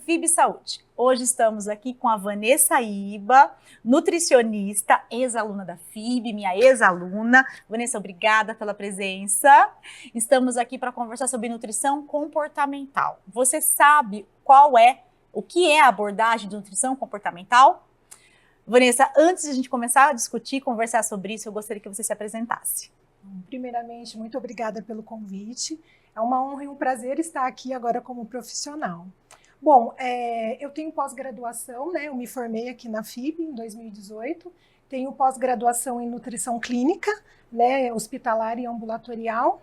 FIB Saúde. Hoje estamos aqui com a Vanessa Iba, nutricionista, ex-aluna da FIB, minha ex-aluna. Vanessa, obrigada pela presença. Estamos aqui para conversar sobre nutrição comportamental. Você sabe o que é a abordagem de nutrição comportamental? Vanessa, antes de a gente começar a discutir, conversar sobre isso, eu gostaria que você se apresentasse. Primeiramente, muito obrigada pelo convite. É uma honra e um prazer estar aqui agora como profissional. Bom, eu tenho pós-graduação, né? Eu me formei aqui na FIB em 2018. Tenho pós-graduação em nutrição clínica, né? Hospitalar e ambulatorial.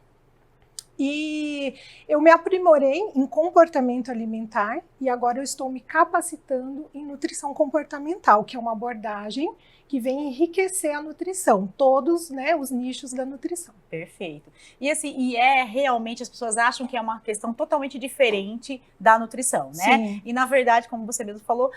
E eu me aprimorei em comportamento alimentar e agora eu estou me capacitando em nutrição comportamental, que é uma abordagem que vem enriquecer a nutrição, todos, né, os nichos da nutrição. Perfeito. E assim, realmente as pessoas acham que é uma questão totalmente diferente da nutrição, né? Sim. E na verdade, como você mesmo falou,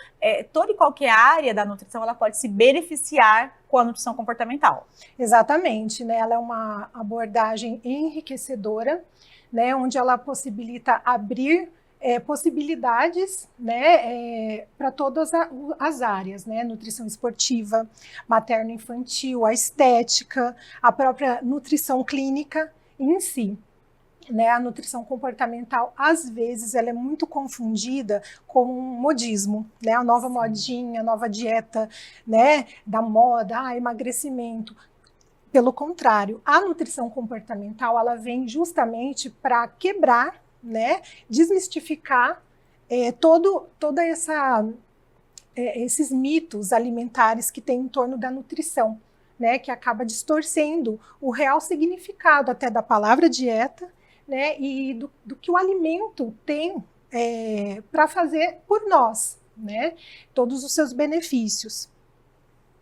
toda e qualquer área da nutrição, ela pode se beneficiar com a nutrição comportamental. Exatamente, né? Ela é uma abordagem enriquecedora, né? Onde ela possibilita abrir possibilidades, né, para todas as áreas, né, nutrição esportiva, materno-infantil, a estética, a própria nutrição clínica em si. Né, a nutrição comportamental, às vezes, ela é muito confundida com um modismo, né, a nova modinha, a nova dieta, né, da moda, emagrecimento. Pelo contrário, a nutrição comportamental, ela vem justamente para quebrar, né, desmistificar toda esses mitos alimentares que tem em torno da nutrição, né, que acaba distorcendo o real significado até da palavra dieta, né, e do que o alimento tem para fazer por nós, né, todos os seus benefícios.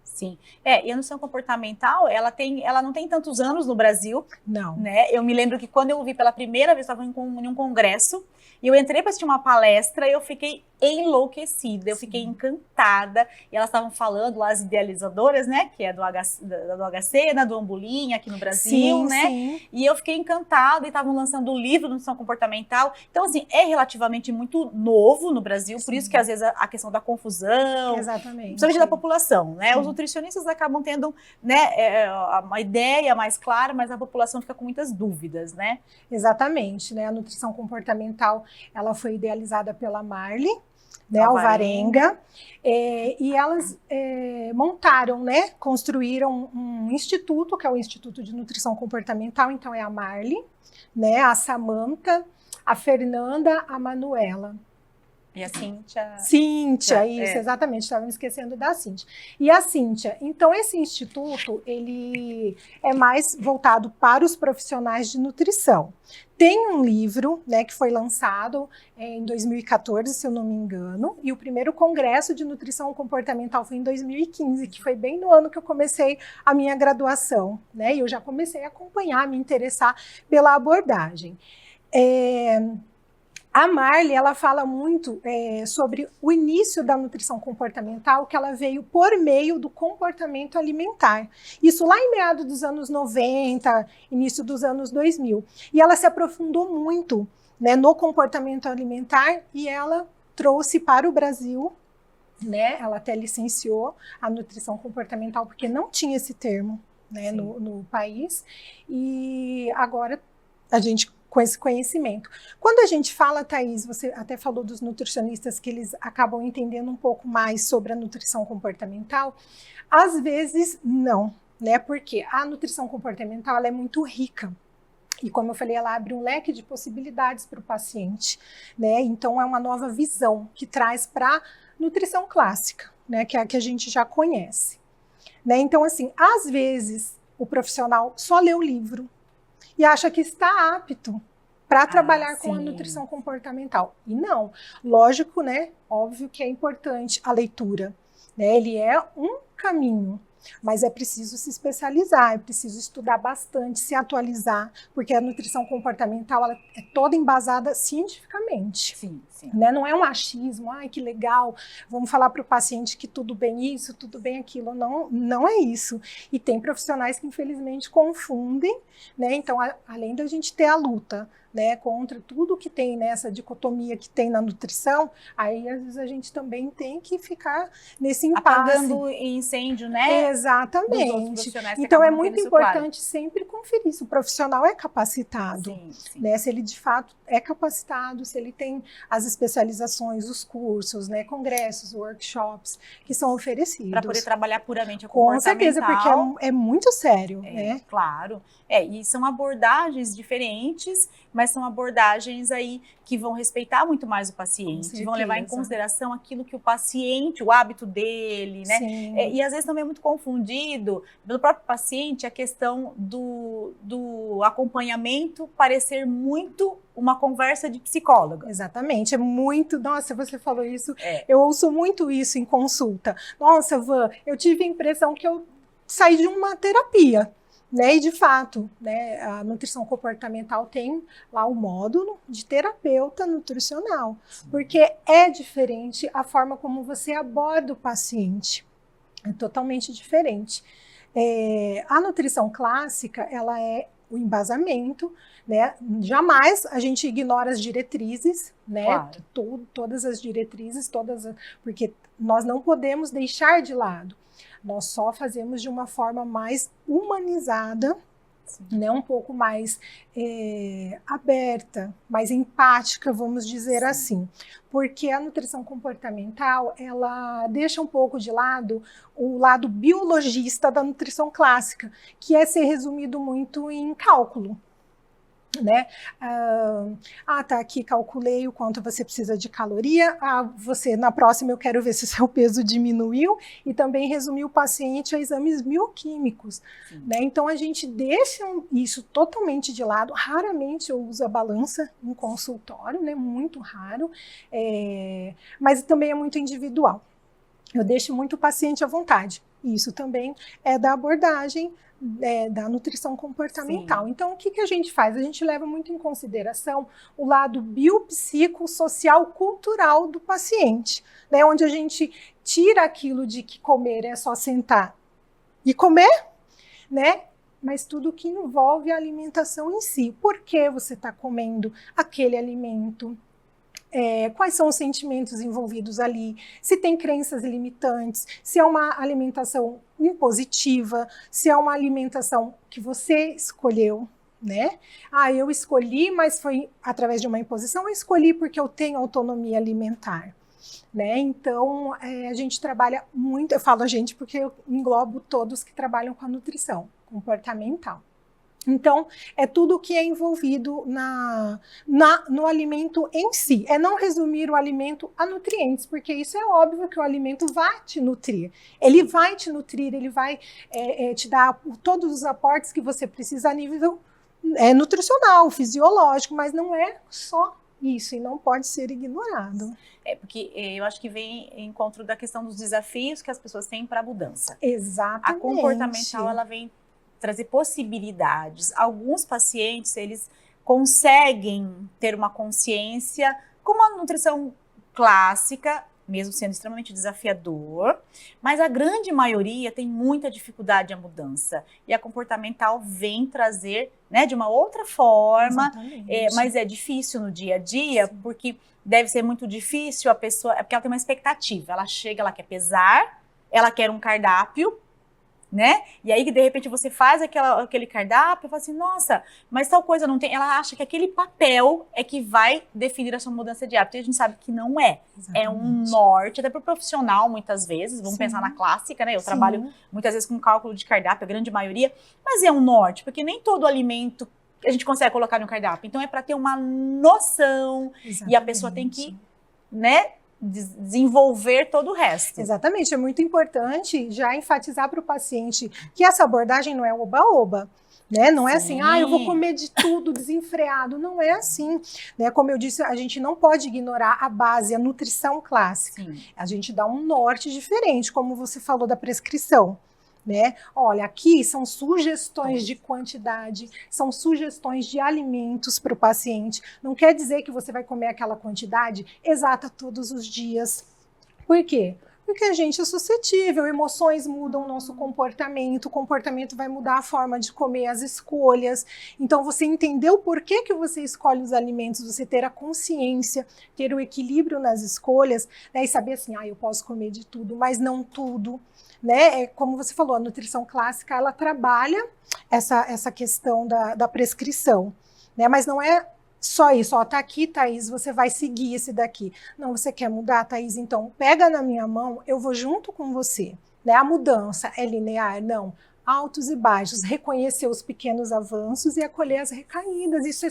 Sim, e a nutrição comportamental, ela não tem tantos anos no Brasil. Não. Né? Eu me lembro que quando eu vi pela primeira vez, eu estava em um congresso, e eu entrei para assistir uma palestra e eu fiquei enlouquecida, eu fiquei encantada, e elas estavam falando lá, as idealizadoras, né, que é do HC, né, do Ambulinha aqui no Brasil, sim, né, sim. E eu fiquei encantada, e estavam lançando o livro de nutrição comportamental. Então, assim, é relativamente muito novo no Brasil, por isso que às vezes a questão da confusão, exatamente, principalmente da população, né, sim. Os nutricionistas acabam tendo, né, uma ideia mais clara, mas a população fica com muitas dúvidas, né? Exatamente, né? A nutrição comportamental, ela foi idealizada pela Marli, né, Alvarenga, e elas montaram, né, construíram um instituto, que é o Instituto de Nutrição Comportamental. Então é a Marli, né, a Samantha, a Fernanda, a Manuela. E a Cíntia? Cíntia, isso, exatamente, estava me esquecendo da Cíntia. E a Cíntia, então esse instituto, ele é mais voltado para os profissionais de nutrição. Tem um livro, né, que foi lançado em 2014, se eu não me engano, e o primeiro congresso de nutrição comportamental foi em 2015, que foi bem no ano que eu comecei a minha graduação, né, e eu já comecei a acompanhar, me interessar pela abordagem. A Marli, ela fala muito sobre o início da nutrição comportamental, que ela veio por meio do comportamento alimentar. Isso lá em meados dos anos 90, início dos anos 2000. E ela se aprofundou muito, né, no comportamento alimentar, e ela trouxe para o Brasil, né, ela até licenciou a nutrição comportamental, porque não tinha esse termo, né, no país. E agora a gente com esse conhecimento. Quando a gente fala, Thaís, você até falou dos nutricionistas que eles acabam entendendo um pouco mais sobre a nutrição comportamental, às vezes não, né? Porque a nutrição comportamental, ela é muito rica. E como eu falei, ela abre um leque de possibilidades para o paciente, né? Então é uma nova visão que traz para a nutrição clássica, né? Que é a que a gente já conhece, né? Então, assim, às vezes o profissional só lê o livro e acha que está apto para trabalhar com a nutrição comportamental. E não, lógico, né? Óbvio que é importante a leitura, né? Ele é um caminho, mas é preciso se especializar, é preciso estudar bastante, se atualizar, porque a nutrição comportamental, ela é toda embasada cientificamente. Sim, sim. Né? Não é um achismo, ai, que legal, vamos falar para o paciente que tudo bem isso, tudo bem aquilo. Não, não é isso. E tem profissionais que, infelizmente, confundem, né? Então, além da gente ter a luta, né, contra tudo que tem nessa dicotomia que tem na nutrição, aí às vezes a gente também tem que ficar nesse impasse. Apagando incêndio, né? Exatamente. Então é muito importante sempre conferir se o profissional é capacitado, sim, sim. né? Se ele de fato é capacitado, se ele tem as especializações, os cursos, né, congressos, workshops que são oferecidos. Para poder trabalhar puramente a Com certeza, porque é muito sério, né? Claro. E são abordagens diferentes, mas são abordagens aí que vão respeitar muito mais o paciente, vão levar em consideração aquilo que o paciente, o hábito dele, né? E às vezes também é muito confundido pelo próprio paciente a questão do acompanhamento parecer muito uma conversa de psicóloga. Exatamente, é muito, nossa, você falou isso, eu ouço muito isso em consulta. Nossa, Van, eu tive a impressão que eu saí de uma terapia. Né? E de fato, né, a nutrição comportamental tem lá o módulo de terapeuta nutricional, porque é diferente a forma como você aborda o paciente, é totalmente diferente. A nutrição clássica, ela é o embasamento, né? Jamais a gente ignora as diretrizes, né? Claro. Todas as diretrizes, porque nós não podemos deixar de lado. Nós só fazemos de uma forma mais humanizada, né, um pouco mais aberta, mais empática, vamos dizer assim. Porque a nutrição comportamental, ela deixa um pouco de lado o lado biologista da nutrição clássica, que é ser resumido muito em cálculo. Né? Tá aqui, calculei o quanto você precisa de caloria, na próxima eu quero ver se o seu peso diminuiu, e também resumir o paciente a exames bioquímicos, né? Então a gente deixa isso totalmente de lado, raramente eu uso a balança em consultório, né? Muito raro, mas também é muito individual, eu deixo muito o paciente à vontade, isso também é da abordagem da nutrição comportamental. Sim. Então, o que a gente faz? A gente leva muito em consideração o lado biopsicossocial cultural do paciente, né? Onde a gente tira aquilo de que comer é só sentar e comer, né? Mas tudo que envolve a alimentação em si. Por que você está comendo aquele alimento? Quais são os sentimentos envolvidos ali, se tem crenças limitantes, se é uma alimentação impositiva, se é uma alimentação que você escolheu, né? Eu escolhi, mas foi através de uma imposição, eu escolhi porque eu tenho autonomia alimentar, né? Então, a gente trabalha muito, eu falo a gente porque eu englobo todos que trabalham com a nutrição comportamental. Então, é tudo que é envolvido no alimento em si. É não resumir o alimento a nutrientes, porque isso é óbvio que o alimento vai te nutrir. Ele vai te nutrir, ele vai te dar todos os aportes que você precisa a nível nutricional, fisiológico, mas não é só isso, e não pode ser ignorado. Porque eu acho que vem em encontro da questão dos desafios que as pessoas têm para a mudança. Exatamente. A comportamental, ela vem trazer possibilidades. Alguns pacientes, eles conseguem ter uma consciência, como a nutrição clássica, mesmo sendo extremamente desafiador, mas a grande maioria tem muita dificuldade à mudança. E a comportamental vem trazer, né, de uma outra forma, mas é difícil no dia a dia, sim, porque deve ser muito difícil a pessoa, porque ela tem uma expectativa, ela chega, ela quer pesar, ela quer um cardápio, né? E aí, de repente, você faz aquele cardápio e fala assim, nossa, mas tal coisa não tem. Ela acha que aquele papel é que vai definir a sua mudança de hábito. E a gente sabe que não é. Exatamente. É um norte, até para o profissional, muitas vezes. Vamos, sim, pensar na clássica, né? Eu, sim, trabalho muitas vezes com cálculo de cardápio, a grande maioria. Mas é um norte, porque nem todo alimento a gente consegue colocar no cardápio. Então, é para ter uma noção. Exatamente. E a pessoa tem que, né, desenvolver todo o resto. Exatamente, é muito importante já enfatizar para o paciente que essa abordagem não é oba-oba, né? Não é, sim, assim, eu vou comer de tudo desenfreado, não é assim, né? Como eu disse, a gente não pode ignorar a base, a nutrição clássica. Sim. A gente dá um norte diferente, como você falou da prescrição, né? Olha, aqui são sugestões de quantidade, são sugestões de alimentos para o paciente. Não quer dizer que você vai comer aquela quantidade exata todos os dias. Por quê? Porque a gente é suscetível, emoções mudam o nosso comportamento, o comportamento vai mudar a forma de comer, as escolhas. Então, você entender o porquê que você escolhe os alimentos, você ter a consciência, ter o equilíbrio nas escolhas, né, e saber assim, eu posso comer de tudo, mas não tudo. Né? Como você falou, a nutrição clássica, ela trabalha essa questão da prescrição, né? Mas não é só isso, tá aqui, Thaís, você vai seguir esse daqui. Não, você quer mudar, Thaís? Então, pega na minha mão, eu vou junto com você. Né? A mudança é linear? Não. Altos e baixos, reconhecer os pequenos avanços e acolher as recaídas. Isso é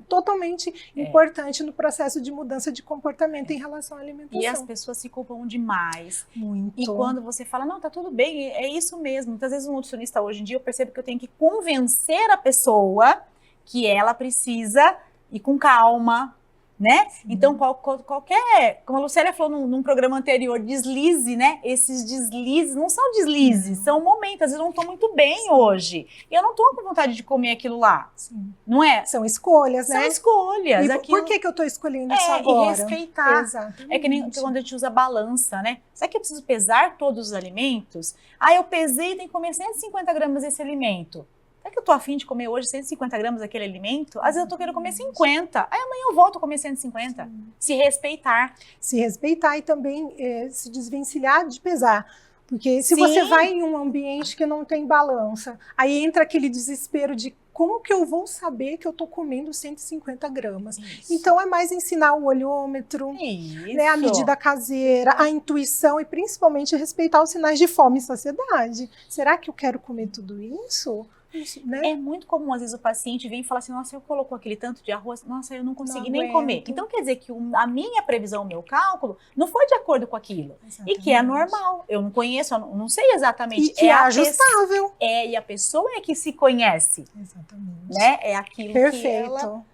totalmente importante no processo de mudança de comportamento em relação à alimentação. E as pessoas se culpam demais. Muito. E quando você fala, não, tá tudo bem, é isso mesmo. Muitas vezes um nutricionista hoje em dia, eu percebo que eu tenho que convencer a pessoa que ela precisa ir com calma, né? Sim. Então, qualquer, como a Lucélia falou num programa anterior, deslize, né? Esses deslizes não são deslizes, são momentos. Às vezes eu não estou muito bem hoje. E eu não estou com vontade de comer aquilo lá. Sim. Não é? São escolhas, né? São escolhas. E por que eu estou escolhendo isso agora? E respeitar. Exatamente. É que nem quando a gente usa balança, né? Será que eu preciso pesar todos os alimentos? Eu pesei e tenho que comer 150 gramas desse alimento. Será que eu tô afim de comer hoje 150 gramas daquele alimento? Às vezes eu tô querendo comer 50. Aí amanhã eu volto a comer 150. Sim. Se respeitar. Se respeitar e também se desvencilhar de pesar. Porque se você vai em um ambiente que não tem balança, aí entra aquele desespero de como que eu vou saber que eu tô comendo 150 gramas? Isso. Então é mais ensinar o olhômetro, né, a medida caseira, a intuição e principalmente respeitar os sinais de fome e saciedade. Será que eu quero comer tudo isso? Né? É muito comum, às vezes, o paciente vem e fala assim, nossa, eu colocou aquele tanto de arroz, nossa, eu não consegui nem comer. Então, quer dizer que a minha previsão, o meu cálculo, não foi de acordo com aquilo. Exatamente. E que é normal. Eu não conheço, eu não sei exatamente. E que é ajustável. E a pessoa é que se conhece. Exatamente. Né? É aquilo Perfeito. Que ela...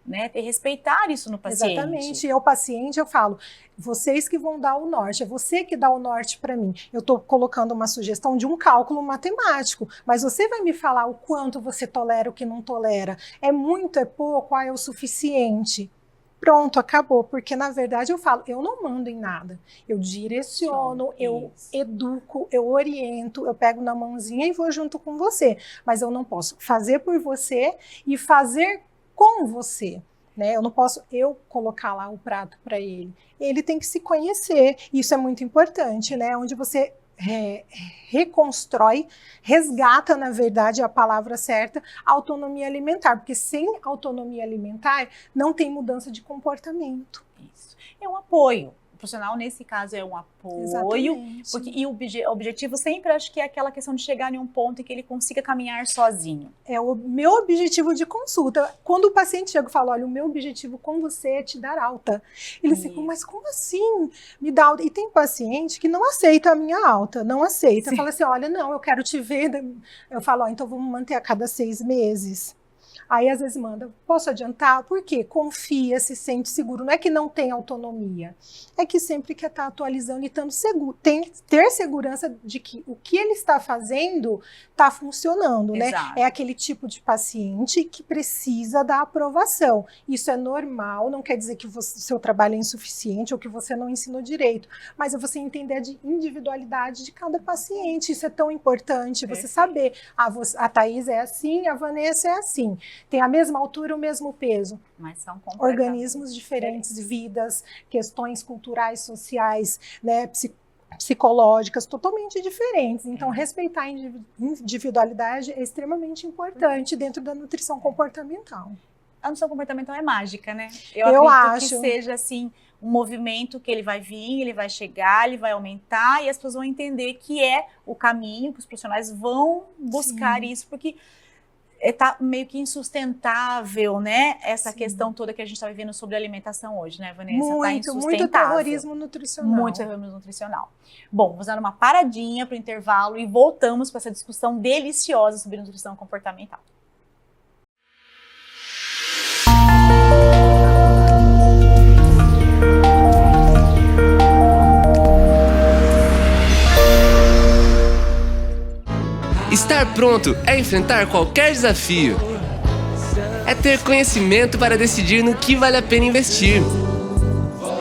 Né, respeitar isso no paciente. Exatamente. E ao paciente eu falo, vocês que vão dar o norte, é você que dá o norte para mim. Eu estou colocando uma sugestão de um cálculo matemático, mas você vai me falar o quanto você tolera, o que não tolera. É muito, é pouco, é o suficiente. Pronto, acabou, porque na verdade eu falo, eu não mando em nada, eu direciono, eu educo, eu oriento, eu pego na mãozinha e vou junto com você, mas eu não posso fazer por você e fazer com você, né? Eu não posso colocar lá o prato para ele. Ele tem que se conhecer. Isso é muito importante, né? Onde você reconstrói, resgata, na verdade, a palavra certa, a autonomia alimentar. Porque sem autonomia alimentar, não tem mudança de comportamento. Isso. É um apoio. O profissional, nesse caso, é um apoio. Exatamente. E o objetivo sempre, acho que é aquela questão de chegar em um ponto em que ele consiga caminhar sozinho. É o meu objetivo de consulta. Quando o paciente chega e fala, olha, o meu objetivo com você é te dar alta. Ele fica, mas como assim? Me dá alta. E tem paciente que não aceita a minha alta, não aceita. Fala assim, olha, não, eu quero te ver. Eu falo, então vamos manter a cada 6 meses. Aí às vezes manda, posso adiantar? Por quê? Confia, se sente seguro. Não é que não tem autonomia, é que sempre quer estar atualizando e estando seguro, ter segurança de que o que ele está fazendo está funcionando, né? É aquele tipo de paciente que precisa da aprovação. Isso é normal, não quer dizer que o seu trabalho é insuficiente ou que você não ensinou direito, mas é você entender a individualidade de cada paciente. Isso é tão importante, você saber, a Thaís é assim, a Vanessa é assim. Tem a mesma altura, o mesmo peso. Mas são organismos diferentes, vidas, questões culturais, sociais, né, psicológicas, totalmente diferentes. Então, respeitar a individualidade é extremamente importante dentro da nutrição comportamental. A nutrição comportamental é mágica, né? Eu acho que seja assim, um movimento que ele vai vir, ele vai chegar, ele vai aumentar e as pessoas vão entender que é o caminho, que os profissionais vão buscar isso, porque tá meio que insustentável, né? Essa questão toda que a gente está vivendo sobre alimentação hoje, né, Vanessa? Muito terrorismo nutricional. Muito terrorismo nutricional. Bom, vamos dar uma paradinha para o intervalo e voltamos para essa discussão deliciosa sobre nutrição comportamental. Estar pronto é enfrentar qualquer desafio. É ter conhecimento para decidir no que vale a pena investir.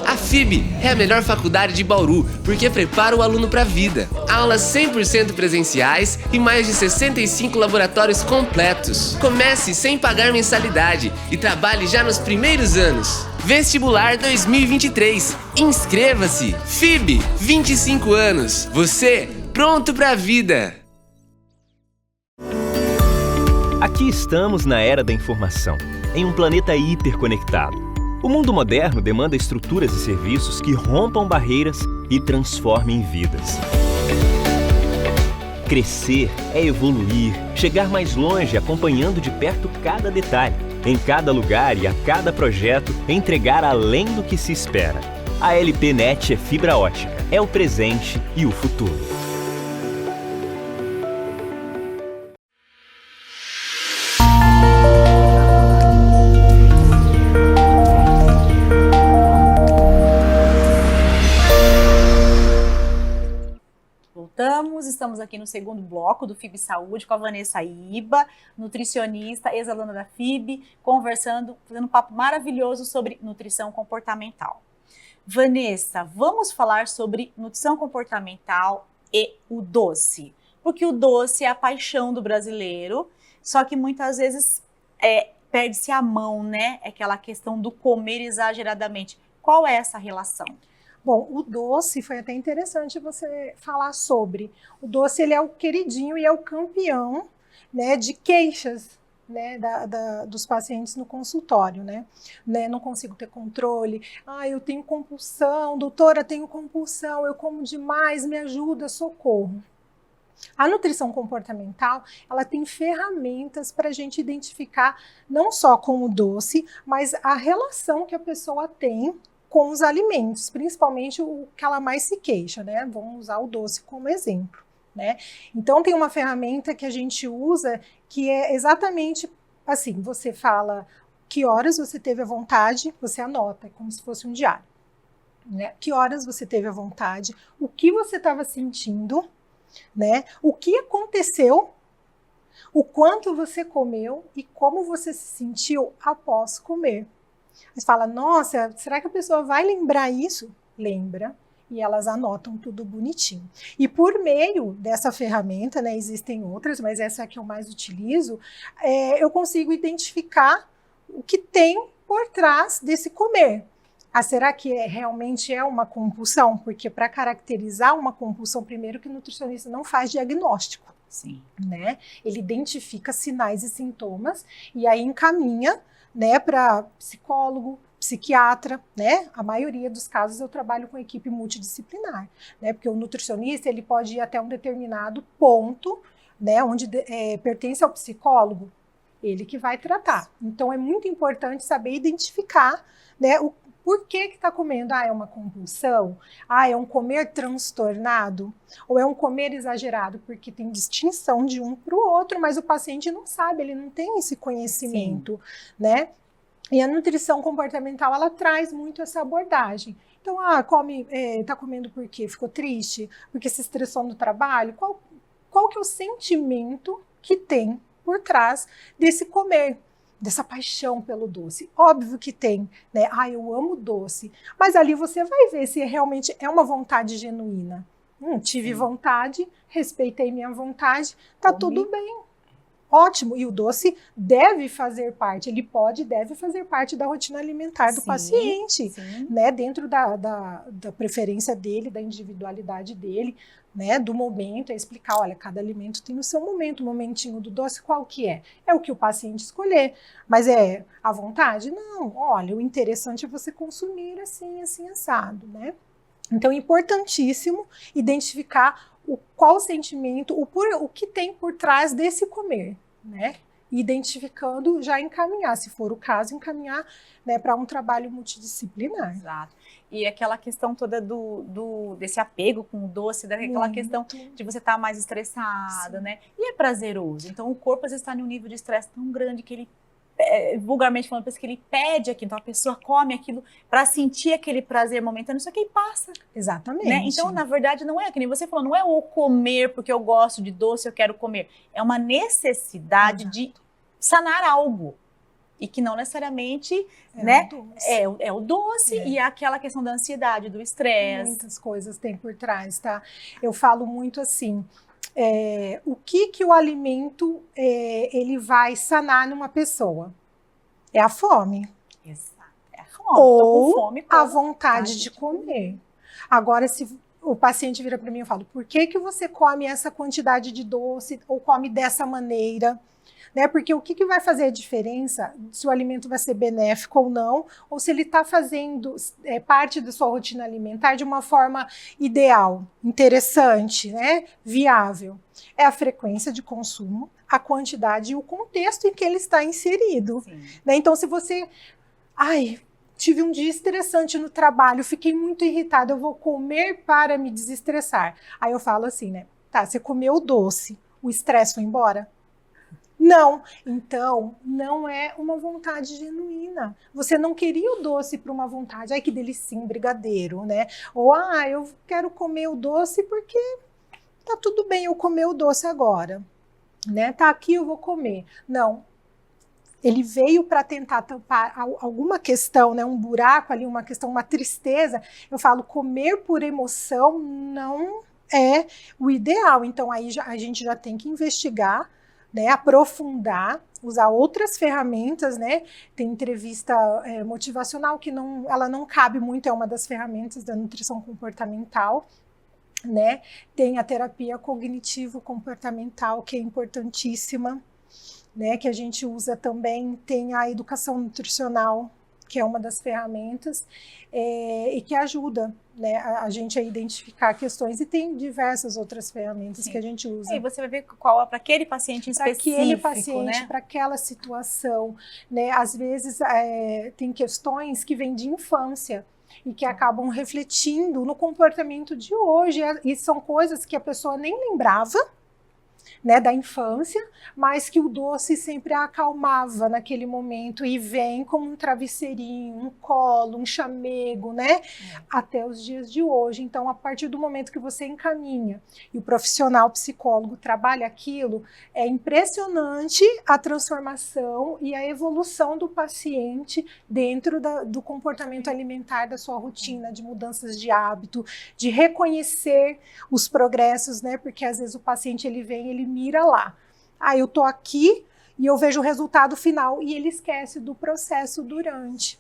A FIB é a melhor faculdade de Bauru porque prepara o aluno para a vida. Aulas 100% presenciais e mais de 65 laboratórios completos. Comece sem pagar mensalidade e trabalhe já nos primeiros anos. Vestibular 2023. Inscreva-se! FIB, 25 anos. Você pronto para a vida! Aqui estamos na era da informação, em um planeta hiperconectado. O mundo moderno demanda estruturas e serviços que rompam barreiras e transformem vidas. Crescer é evoluir, chegar mais longe acompanhando de perto cada detalhe, em cada lugar e a cada projeto, entregar além do que se espera. A LPNet é fibra ótica, é o presente e o futuro. Estamos aqui no segundo bloco do FIB Saúde com a Vanessa Iba, nutricionista, ex-aluna da FIB, conversando, fazendo um papo maravilhoso sobre nutrição comportamental. Vanessa, vamos falar sobre nutrição comportamental e o doce, porque o doce é a paixão do brasileiro, só que muitas vezes perde-se a mão, né? É aquela questão do comer exageradamente. Qual é essa relação? Bom, o doce foi até interessante você falar sobre. O doce ele é o queridinho e é o campeão, né, de queixas, né, dos pacientes no consultório, né? Não consigo ter controle. Eu tenho compulsão, doutora, tenho compulsão, eu como demais, me ajuda, socorro. A nutrição comportamental, ela tem ferramentas para a gente identificar não só com o doce, mas a relação que a pessoa tem com os alimentos, principalmente o que ela mais se queixa, né? Vamos usar o doce como exemplo, né? Então tem uma ferramenta que a gente usa que é exatamente assim, você fala que horas você teve a vontade, você anota, é como se fosse um diário, né? Que horas você teve a vontade, o que você estava sentindo, né? O que aconteceu, o quanto você comeu e como você se sentiu após comer. Você fala, nossa, será que a pessoa vai lembrar isso? Lembra, e elas anotam tudo bonitinho. E por meio dessa ferramenta, né, existem outras, mas essa é a que eu mais utilizo, eu consigo identificar o que tem por trás desse comer. Será que realmente é uma compulsão? Porque para caracterizar uma compulsão, primeiro que o nutricionista não faz diagnóstico. Sim. Né? Ele identifica sinais e sintomas e aí encaminha, né, para psicólogo, psiquiatra, né? A maioria dos casos eu trabalho com equipe multidisciplinar, né? Porque o nutricionista ele pode ir até um determinado ponto, né, onde pertence ao psicólogo, ele que vai tratar. Então é muito importante saber identificar, né, o por que está comendo? É uma compulsão? É um comer transtornado? Ou é um comer exagerado? Porque tem distinção de um para o outro, mas o paciente não sabe, ele não tem esse conhecimento, né? E a nutrição comportamental, ela traz muito essa abordagem. Então, tá comendo por quê? Ficou triste? Porque se estressou no trabalho? Qual que é o sentimento que tem por trás desse comer? Dessa paixão pelo doce. Óbvio que tem, né? Eu amo doce. Mas ali você vai ver se realmente é uma vontade genuína. Tive vontade, respeitei minha vontade, tá tudo bem. Ótimo. E o doce deve fazer parte, deve fazer parte da rotina alimentar do paciente, né? Dentro da preferência dele, da individualidade dele, né, do momento, explicar, olha, cada alimento tem o seu momento, o momentinho do doce, qual que é? É o que o paciente escolher, mas é à vontade? Não, olha, o interessante é você consumir assim, assim, assado, né? Então, é importantíssimo identificar qual sentimento, o que tem por trás desse comer, né? Identificando, já encaminhar, se for o caso, encaminhar, né, para um trabalho multidisciplinar. Exato. E aquela questão toda desse apego com o doce, daquela questão de você estar mais estressado, né? E é prazeroso. Então, o corpo às vezes está em um nível de estresse tão grande que ele vulgarmente falando, parece que ele pede aquilo, então a pessoa come aquilo para sentir aquele prazer momentâneo, só que aí passa. Exatamente. Né? Então, na verdade, não é, que nem você falou, não é o comer porque eu gosto de doce, eu quero comer. É uma necessidade de sanar algo. E que não necessariamente né, é o doce e é aquela questão da ansiedade, do estresse. Muitas coisas tem por trás, tá? Eu falo muito assim, o que o alimento ele vai sanar numa pessoa? É a fome. Exato. É a fome. Ou com fome, a vontade de comer. Agora, se o paciente vira para mim e fala, por que você come essa quantidade de doce ou come dessa maneira? Né? Porque o que vai fazer a diferença se o alimento vai ser benéfico ou não, ou se ele está fazendo parte da sua rotina alimentar de uma forma ideal, interessante, né? Viável. É a frequência de consumo, a quantidade e o contexto em que ele está inserido. Né? Então, se você... tive um dia estressante no trabalho, fiquei muito irritada, eu vou comer para me desestressar. Aí eu falo assim, né? Tá, você comeu o doce, o estresse foi embora? Não, então não é uma vontade genuína. Você não queria o doce para uma vontade, ai que delicinha, brigadeiro, né? Ou eu quero comer o doce porque tá tudo bem eu comer o doce agora, né? Tá aqui, eu vou comer. Não, ele veio para tentar tampar alguma questão, né? Um buraco ali, uma questão, uma tristeza. Eu falo, comer por emoção não é o ideal. Então aí a gente já tem que investigar, né, aprofundar, usar outras ferramentas, né? Tem entrevista motivacional que ela não cabe muito, é uma das ferramentas da nutrição comportamental, né? Tem a terapia cognitivo-comportamental, que é importantíssima, né? Que a gente usa também, tem a educação nutricional, que é uma das ferramentas, e que ajuda, né, a gente a identificar questões, e tem diversas outras ferramentas que a gente usa. E você vai ver qual é para aquele paciente específico, para aquele paciente, né? Para aquela situação, né? Às vezes tem questões que vêm de infância e que acabam refletindo no comportamento de hoje, e são coisas que a pessoa nem lembrava, né, da infância, mas que o doce sempre a acalmava naquele momento e vem como um travesseirinho, um colo, um chamego, né, até os dias de hoje. Então, a partir do momento que você encaminha e o profissional psicólogo trabalha aquilo, é impressionante a transformação e a evolução do paciente dentro do comportamento alimentar, da sua rotina, de mudanças de hábito, de reconhecer os progressos, né, porque às vezes o paciente ele mira lá. Eu tô aqui e eu vejo o resultado final e ele esquece do processo durante,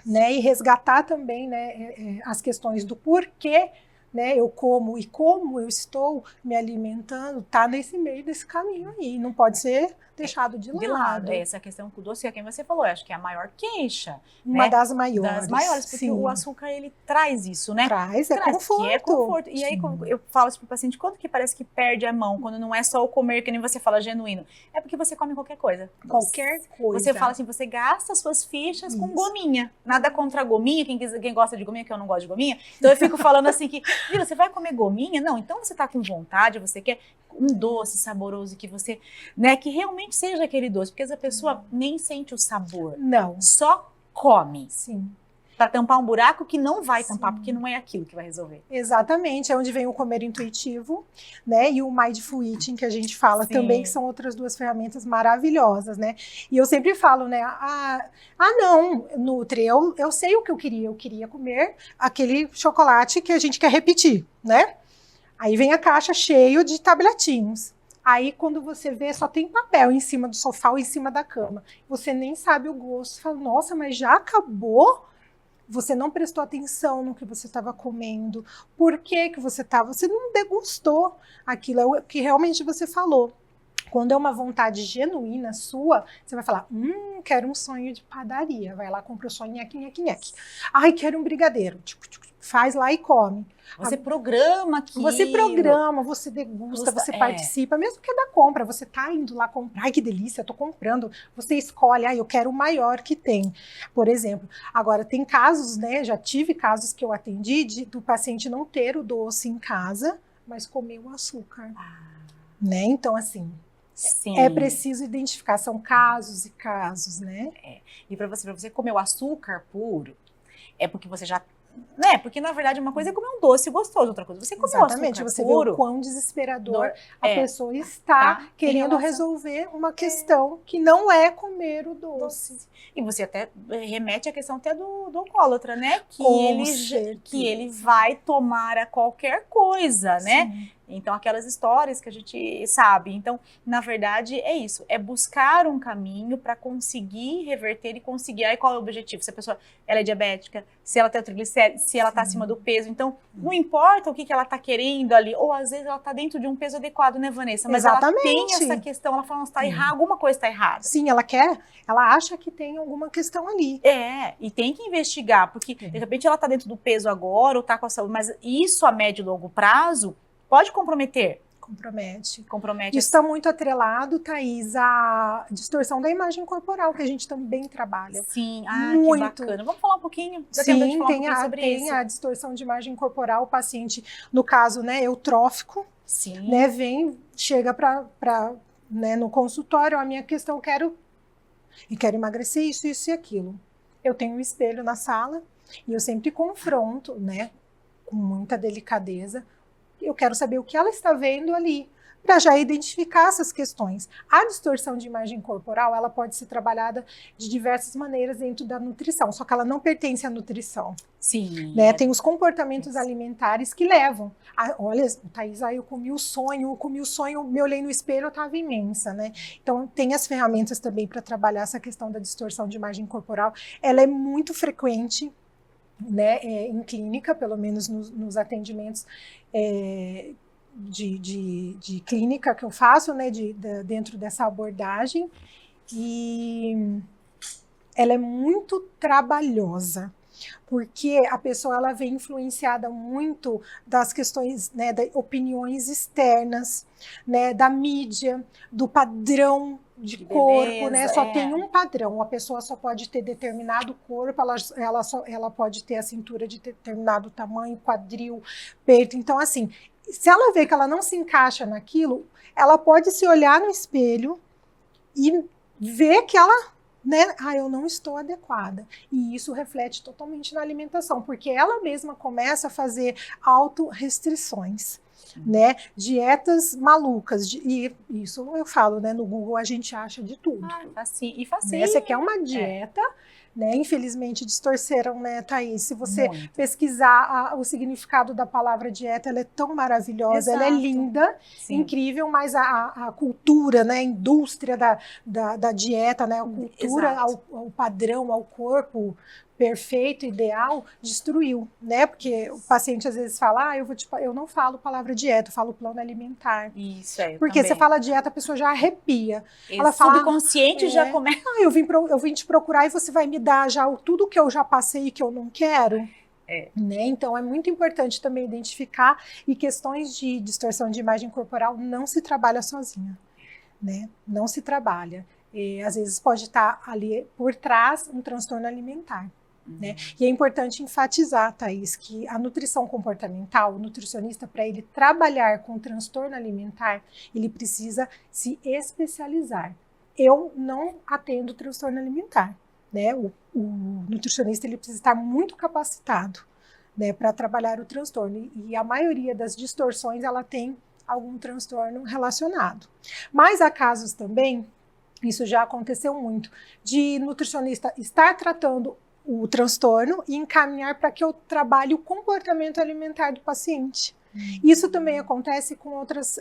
né? E resgatar também, né, as questões do porquê, né, eu como e como eu estou me alimentando, tá nesse meio desse caminho aí, não pode ser deixado de lado. Essa questão com o doce, é quem você falou, acho que é a maior queixa. Uma, né, das maiores. Porque sim, o açúcar, ele traz isso, né? Traz conforto. Que é conforto. E aí, eu falo isso pro paciente, quando que parece que perde a mão, quando não é só o comer, que nem você fala, genuíno, é porque você come qualquer coisa. Qualquer coisa. Você fala assim, você gasta suas fichas com gominha. Nada contra a gominha, quem gosta de gominha, que eu não gosto de gominha. Então eu fico falando assim que, viu, você vai comer gominha? Não, então você tá com vontade, você quer um doce saboroso que você, né, que realmente seja aquele doce, porque essa pessoa nem sente o sabor. Não. Só come. Sim. Para tampar um buraco que não vai tampar, porque não é aquilo que vai resolver. Exatamente, é onde vem o comer intuitivo, né, e o Mindful Eating, que a gente fala também, que são outras duas ferramentas maravilhosas, né, e eu sempre falo, né, não, Nutri, eu sei o que eu queria comer aquele chocolate que a gente quer repetir, né, aí vem a caixa cheia de tabletinhos. Aí, quando você vê, só tem papel em cima do sofá ou em cima da cama. Você nem sabe o gosto. Você fala, nossa, mas já acabou? Você não prestou atenção no que você estava comendo. Por que você estava? Você não degustou aquilo. É o que realmente você falou. Quando é uma vontade genuína sua, você vai falar, quero um sonho de padaria. Vai lá, compra o sonho, nheque. Ai, quero um brigadeiro. Faz lá e come. Você programa aquilo. Você programa, você degusta, você participa, mesmo que é da compra, você tá indo lá comprar, ai que delícia, eu tô comprando, você escolhe, eu quero o maior que tem, por exemplo. Agora, tem casos, né, já tive casos que eu atendi do paciente não ter o doce em casa, mas comer o açúcar, né, então assim, Sim. é preciso identificar, são casos e casos, né? E para você comer o açúcar puro, é porque você já... Né? Porque, na verdade, uma coisa é comer um doce gostoso, outra coisa. Você comer o Exatamente, açúcar você puro... vê o quão desesperador a é, pessoa está tá, querendo em relação- resolver uma questão que não é comer o doce. E você até remete à questão até do alcoólatra, né? Com Que certeza. ele vai tomar a qualquer coisa, né? Sim. Então, aquelas histórias que a gente sabe. Então, na verdade, é isso. É buscar um caminho para conseguir reverter e conseguir. Aí, qual é o objetivo? Se a pessoa ela é diabética, se ela tem triglicérides, se ela está acima do peso. Então, não importa o que ela está querendo ali. Ou, às vezes, ela está dentro de um peso adequado, né, Vanessa? Mas Exatamente. ela tem essa questão. Ela fala, está errado, alguma coisa está errada. Sim, ela acha que tem alguma questão ali. E tem que investigar, porque de repente ela está dentro do peso agora, ou está com a saúde, mas isso a médio e longo prazo pode comprometer. Compromete. Isso está muito atrelado, Thaís, à distorção da imagem corporal, que a gente também trabalha. Sim, muito. Que bacana. Vamos falar um pouquinho? Sim, tem a distorção de imagem corporal, o paciente, no caso, né, eutrófico, sim, né, chega né, no consultório, a minha questão, quero emagrecer isso e aquilo. Eu tenho um espelho na sala e eu sempre confronto, né, com muita delicadeza. Eu quero saber o que ela está vendo ali, para já identificar essas questões. A distorção de imagem corporal, ela pode ser trabalhada de diversas maneiras dentro da nutrição, só que ela não pertence à nutrição. Sim. Né? Tem os comportamentos alimentares que levam. Olha, Thaís, eu comi o sonho, me olhei no espelho, eu estava imensa, né? Então, tem as ferramentas também para trabalhar essa questão da distorção de imagem corporal. Ela é muito frequente, né, em clínica, pelo menos nos atendimentos de clínica que eu faço, né, dentro dessa abordagem, e ela é muito trabalhosa, porque a pessoa ela vem influenciada muito das questões, né, das opiniões externas, né, da mídia, do padrão de corpo, beleza, né? Só tem um padrão. A pessoa só pode ter determinado corpo, ela pode ter a cintura de determinado tamanho, quadril, peito. Então, assim, se ela vê que ela não se encaixa naquilo, ela pode se olhar no espelho e ver que ela, né, eu não estou adequada. E isso reflete totalmente na alimentação, porque ela mesma começa a fazer autorrestrições. Né, dietas malucas, e isso eu falo, né, no Google a gente acha de tudo. Facinho. Né, você quer uma dieta, né, infelizmente distorceram, né, Thaís, se você pesquisar o significado da palavra dieta, ela é tão maravilhosa, ela é linda, incrível, mas a cultura, né, a indústria da dieta, né, a cultura ao padrão, ao corpo perfeito, ideal, destruiu, né? Porque o paciente às vezes fala, eu não falo palavra dieta, eu falo plano alimentar. Isso, porque você fala dieta, a pessoa já arrepia. Ela fala, subconsciente já começa. Eu vim te procurar e você vai me dar já tudo que eu já passei e que eu não quero. Né? Então é muito importante também identificar, e questões de distorção de imagem corporal não se trabalha sozinha, né? Não se trabalha. E, às vezes pode estar ali por trás um transtorno alimentar. Né? E é importante enfatizar, Thaís, que a nutrição comportamental, o nutricionista, para ele trabalhar com transtorno alimentar, ele precisa se especializar. Eu não atendo transtorno alimentar, né? O nutricionista ele precisa estar muito capacitado, né, para trabalhar o transtorno. E a maioria das distorções ela tem algum transtorno relacionado. Mas há casos também, isso já aconteceu muito, de nutricionista estar tratando o transtorno e encaminhar para que eu trabalhe o comportamento alimentar do paciente. Isso também acontece com outras,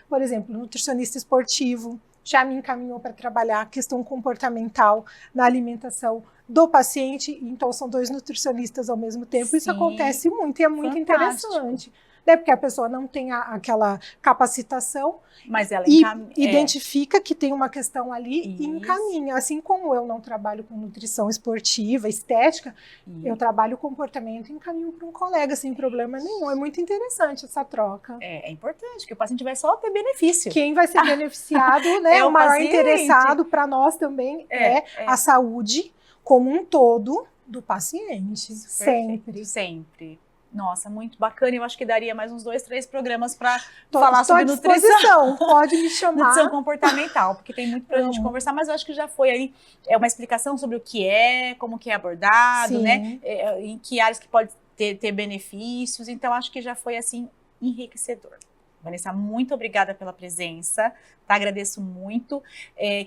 por exemplo, nutricionista esportivo já me encaminhou para trabalhar a questão comportamental na alimentação do paciente, então são dois nutricionistas ao mesmo tempo. Isso acontece muito e é muito interessante. Né, porque a pessoa não tem aquela capacitação, mas ela identifica que tem uma questão ali e encaminha. Assim como eu não trabalho com nutrição esportiva, estética, eu trabalho comportamento e encaminho para um colega sem problema nenhum. É muito interessante essa troca. É importante, que o paciente vai só ter benefício. Quem vai ser beneficiado, né, o maior interessado para nós também é a saúde como um todo do paciente. Perfeito, sempre. Nossa, muito bacana. Eu acho que daria mais uns 2, 3 programas para Tô falar sobre à nutrição. disposição, pode me chamar. Nutrição comportamental, porque tem muito pra gente conversar, mas eu acho que já foi aí uma explicação sobre o que é, como que é abordado, Sim. né? Em que áreas que pode ter benefícios. Então, acho que já foi, assim, enriquecedor. Vanessa, muito obrigada pela presença, tá? Agradeço muito.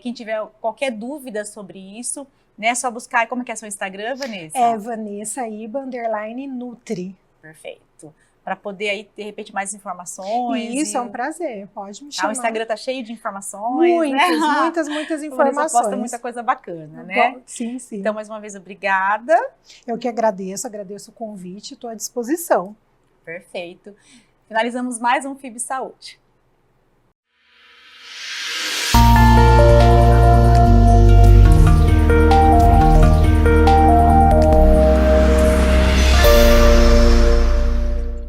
Quem tiver qualquer dúvida sobre isso, né? É só buscar. Como que é seu Instagram, Vanessa? É Vanessa Iba _Nutri. Perfeito. Para poder aí, de repente, mais informações. Isso, é um prazer, pode me chamar. O Instagram tá cheio de informações, né? Muitas Você informações. posta muita coisa bacana, né? Sim. Então, mais uma vez, obrigada. Eu que agradeço o convite, estou à disposição. Perfeito. Finalizamos mais um FIB Saúde.